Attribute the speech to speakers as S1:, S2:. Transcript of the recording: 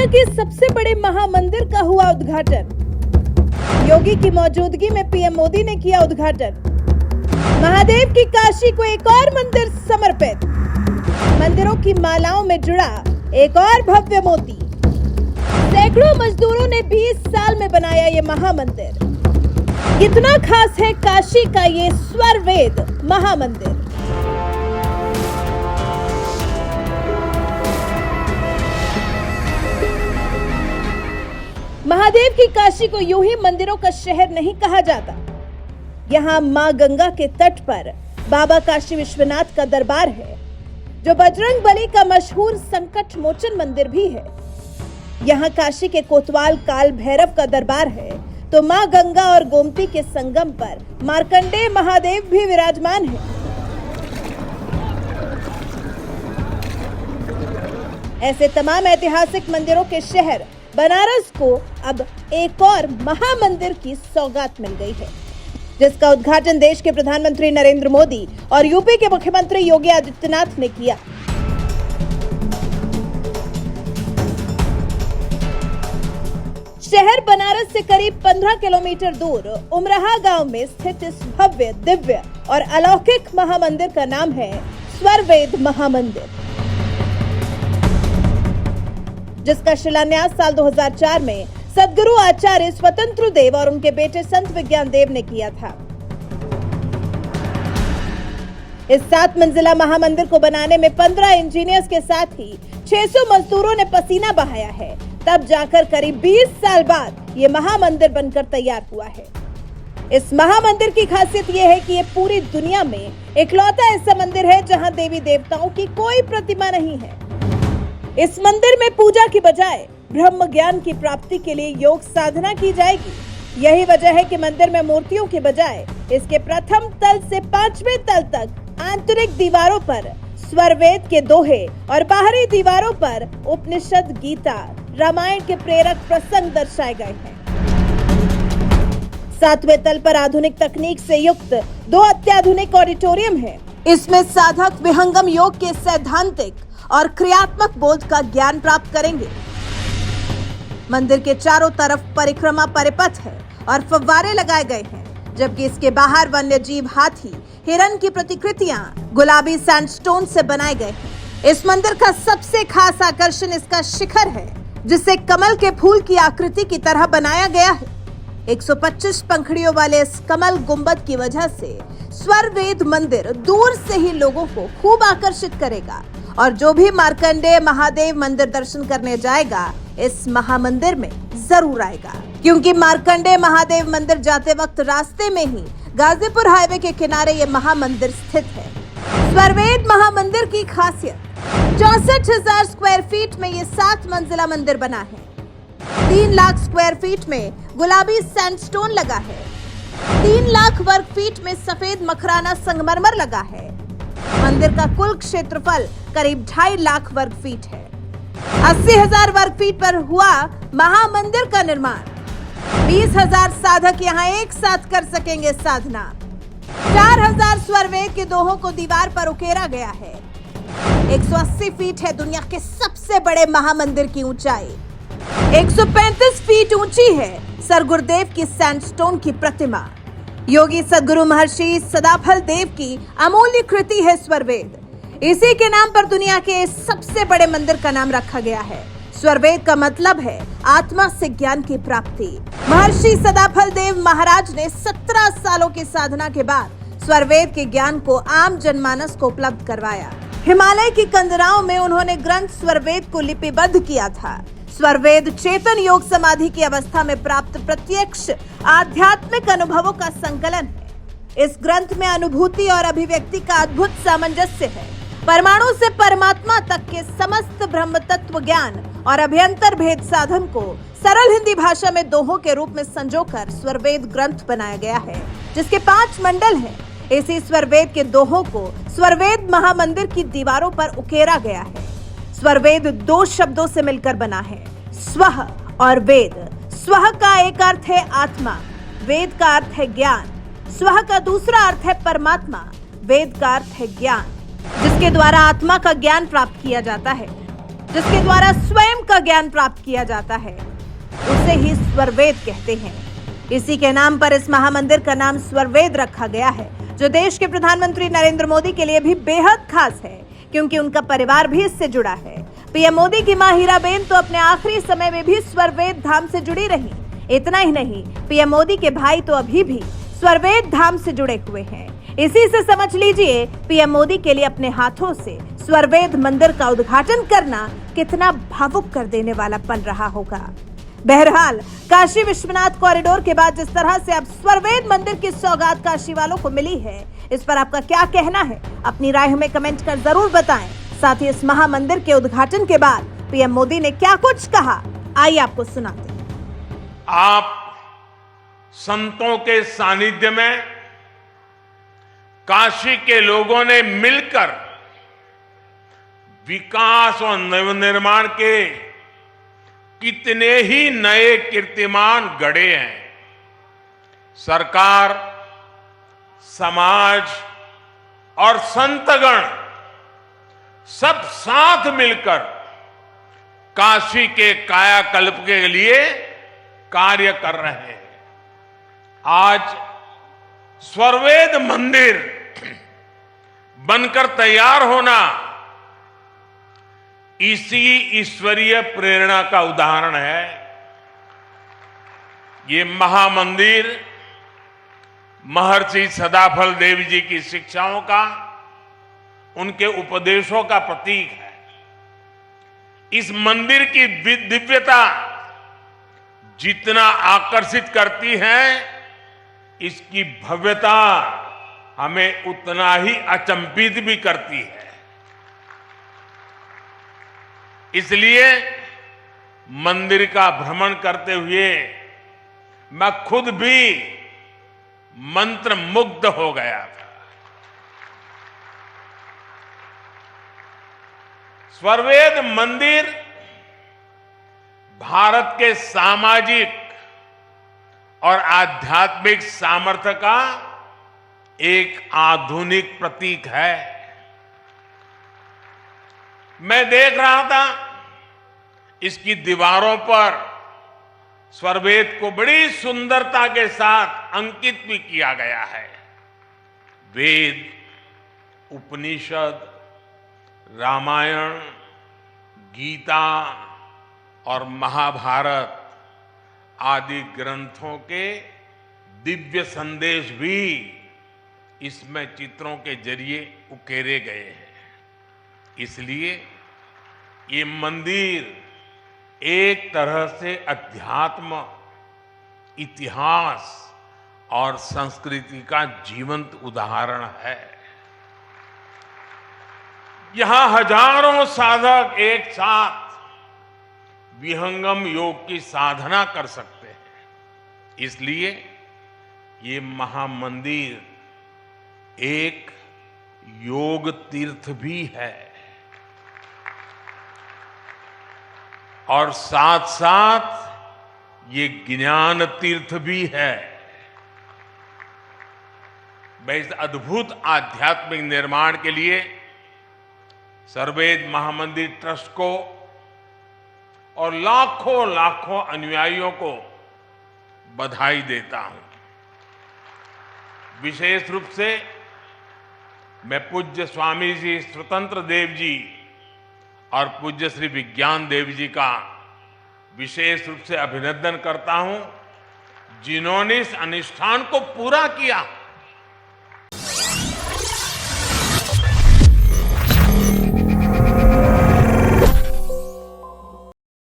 S1: के सबसे बड़े महामंदिर का हुआ उद्घाटन। योगी की मौजूदगी में पीएम मोदी ने किया उद्घाटन। महादेव की काशी को एक और मंदिर समर्पित। मंदिरों की मालाओं में जुड़ा एक और भव्य मोती। सैकड़ों मजदूरों ने 20 साल में बनाया ये महामंदिर। कितना खास है काशी का ये स्वर वेद महामंदिर। महादेव की काशी को यूं ही मंदिरों का शहर नहीं कहा जाता। यहाँ मां गंगा के तट पर बाबा काशी विश्वनाथ का दरबार है, जो बजरंग बली का मशहूर संकट मोचन मंदिर भी है। यहाँ काशी के कोतवाल काल भैरव का दरबार है, तो मां गंगा और गोमती के संगम पर मार्कंडेय महादेव भी विराजमान है। ऐसे तमाम ऐतिहासिक मंदिरों के शहर बनारस को अब एक और महामंदिर की सौगात मिल गई है, जिसका उद्घाटन देश के प्रधानमंत्री नरेंद्र मोदी और यूपी के मुख्यमंत्री योगी आदित्यनाथ ने किया। शहर बनारस से करीब 15 किलोमीटर दूर उमराहा गांव में स्थित इस भव्य, दिव्य और अलौकिक महामंदिर का नाम है स्वर वेद महामंदिर, जिसका शिलान्यास साल 2004 में सदगुरु आचार्य स्वतंत्र देव और उनके बेटे संत विज्ञान देव ने किया था। इस 7 मंजिला महामंदिर को बनाने में 15 इंजीनियर्स के साथ ही 600 मजदूरों ने पसीना बहाया है। तब जाकर करीब 20 साल बाद ये महामंदिर बनकर तैयार हुआ है। इस महामंदिर की खासियत यह है कि ये पूरी दुनिया में इकलौता ऐसा मंदिर है जहां देवी देवताओं की कोई प्रतिमा नहीं है। इस मंदिर में पूजा की बजाय ब्रह्म ज्ञान की प्राप्ति के लिए योग साधना की जाएगी। यही वजह है कि मंदिर में मूर्तियों के बजाय इसके प्रथम तल से 5वें तल तक आंतरिक दीवारों पर स्वर वेद के दोहे और बाहरी दीवारों पर उपनिषद, गीता, रामायण के प्रेरक प्रसंग दर्शाए गए हैं। 7वें तल पर आधुनिक तकनीक से युक्त 2 अत्याधुनिक ऑडिटोरियम है। इसमें साधक विहंगम योग के सैद्धांतिक और क्रियात्मक बोध का ज्ञान प्राप्त करेंगे। मंदिर के चारों तरफ परिक्रमा परिपथ है और फव्वारे लगाए गए हैं, जबकि इसके बाहर वन्य जीव, हाथी, हिरण की प्रतिकृतियां गुलाबी सैंडस्टोन से बनाए गए हैं। इस मंदिर का सबसे खास आकर्षण इसका शिखर है, जिसे कमल के फूल की आकृति की तरह बनाया गया है। 125 पंखुड़ियों वाले इस कमल गुंबद की वजह से स्वर वेद मंदिर दूर से ही लोगों को खूब आकर्षित करेगा, और जो भी मार्कंडेय महादेव मंदिर दर्शन करने जाएगा इस महामंदिर में जरूर आएगा, क्योंकि मार्कंडेय महादेव मंदिर जाते वक्त रास्ते में ही गाजीपुर हाईवे के किनारे ये महामंदिर स्थित है। स्वर वेद महामंदिर की खासियत 64,000 स्क्वायर फीट में ये 7 मंजिला मंदिर बना है। 3 लाख स्क्वायर फीट में गुलाबी सैंडस्टोन लगा है। 3 लाख वर्ग फीट में सफेद मखराना संगमरमर लगा है। मंदिर का कुल क्षेत्रफल करीब 2.5 लाख वर्ग फीट है। 80,000 वर्ग फीट पर हुआ महामंदिर का निर्माण। 20,000 साधक यहाँ एक साथ कर सकेंगे साधना। 4,000 स्वर वेद के दोहों को दीवार पर उकेरा गया है। 180 फीट है दुनिया के सबसे बड़े महामंदिर की ऊंचाई। 135 फीट ऊंची है सर गुरुदेव की सैंडस्टोन की प्रतिमा। योगी सदगुरु महर्षि सदाफल देव की अमूल्य कृति है स्वर वेद। इसी के नाम पर दुनिया के सबसे बड़े मंदिर का नाम रखा गया है। स्वर वेद का मतलब है आत्मा से ज्ञान की प्राप्ति। महर्षि सदाफल देव महाराज ने 17 सालों की साधना के बाद स्वर वेद के ज्ञान को आम जनमानस को उपलब्ध करवाया। हिमालय की कंदराओं में उन्होंने ग्रंथ स्वर वेद को लिपिबद्ध किया था। स्वर वेद चेतन योग समाधि की अवस्था में प्राप्त प्रत्यक्ष आध्यात्मिक अनुभवों का संकलन है। इस ग्रंथ में अनुभूति और अभिव्यक्ति का अद्भुत सामंजस्य है। परमाणु से परमात्मा तक के समस्त ब्रह्म तत्व ज्ञान और अभ्यंतर भेद साधन को सरल हिंदी भाषा में दोहों के रूप में संजोकर स्वर वेद ग्रंथ बनाया गया है, जिसके 5 मंडल हैं। इसी स्वर वेद के दोहों को स्वर वेद महामंदिर की दीवारों पर उकेरा गया है। स्वर वेद 2 शब्दों से मिलकर बना है, स्वः और वेद। स्वः का एक अर्थ है आत्मा, वेद का अर्थ है ज्ञान। स्वः का दूसरा अर्थ है परमात्मा, वेद का अर्थ है ज्ञान, जिसके द्वारा आत्मा का ज्ञान प्राप्त किया जाता है। जिसके द्वारा स्वयं का ज्ञान प्राप्त किया जाता है, उसे ही स्वरवेद कहते हैं। इसी के नाम पर इस महामंदिर का नाम स्वरवेद रखा गया है, जो देश के प्रधानमंत्री नरेंद्र मोदी के लिए भी बेहद खास है, क्योंकि उनका परिवार भी इससे जुड़ा है। पीएम मोदी की मां हीराबेन तो अपने आखिरी समय में भी स्वरवेद धाम से जुड़ी रही। इतना ही नहीं, पीएम मोदी के भाई तो अभी भी स्वरवेद धाम से जुड़े हुए हैं। इसी से समझ लीजिए, पीएम मोदी के लिए अपने हाथों से स्वरवेद मंदिर का उद्घाटन करना कितना भावुक कर देने वाला बन रहा होगा। बहरहाल, काशी विश्वनाथ कॉरिडोर के बाद जिस तरह से अब स्वरवेद मंदिर की सौगात काशी वालों को मिली है, इस पर आपका क्या कहना है? अपनी राय हमें कमेंट कर जरूर बताएं। साथ ही इस महामंदिर के उद्घाटन के बाद पीएम मोदी ने क्या कुछ कहा, आइए आपको सुनाते हैं।
S2: आप संतों के सानिध्य में काशी के लोगों ने मिलकर विकास और नवनिर्माण के कितने ही नए कीर्तिमान गढ़े हैं। सरकार, समाज और संतगण सब साथ मिलकर काशी के कायाकल्प के लिए कार्य कर रहे हैं। आज स्वरवेद मंदिर बनकर तैयार होना इसी ईश्वरीय प्रेरणा का उदाहरण है। ये महामंदिर महर्षि सदाफल देव जी की शिक्षाओं का, उनके उपदेशों का प्रतीक है। इस मंदिर की दिव्यता जितना आकर्षित करती है, इसकी भव्यता हमें उतना ही अचंभित भी करती है। इसलिए मंदिर का भ्रमण करते हुए मैं खुद भी मंत्र मुग्ध हो गया था। स्वरवेद मंदिर भारत के सामाजिक और आध्यात्मिक सामर्थ्य का एक आधुनिक प्रतीक है। मैं देख रहा था, इसकी दीवारों पर स्वरवेद को बड़ी सुंदरता के साथ अंकित भी किया गया है। वेद, उपनिषद, रामायण, गीता और महाभारत आदि ग्रंथों के दिव्य संदेश भी इसमें चित्रों के जरिए उकेरे गए हैं। इसलिए ये मंदिर एक तरह से अध्यात्म, इतिहास और संस्कृति का जीवंत उदाहरण है। यहां हजारों साधक एक साथ विहंगम योग की साधना कर सकते हैं। इसलिए ये महामंदिर एक योग तीर्थ भी है और साथ साथ ये ज्ञान तीर्थ भी है। मैं इस अद्भुत आध्यात्मिक निर्माण के लिए स्वरवेद महामंदिर ट्रस्ट को और लाखों लाखों अनुयायियों को बधाई देता हूं। विशेष रूप से मैं पूज्य स्वामी जी स्वतंत्र देव जी और पूज्य श्री विज्ञान देव जी का विशेष रूप से अभिनंदन करता हूं, जिन्होंने इस अनुष्ठान को पूरा किया।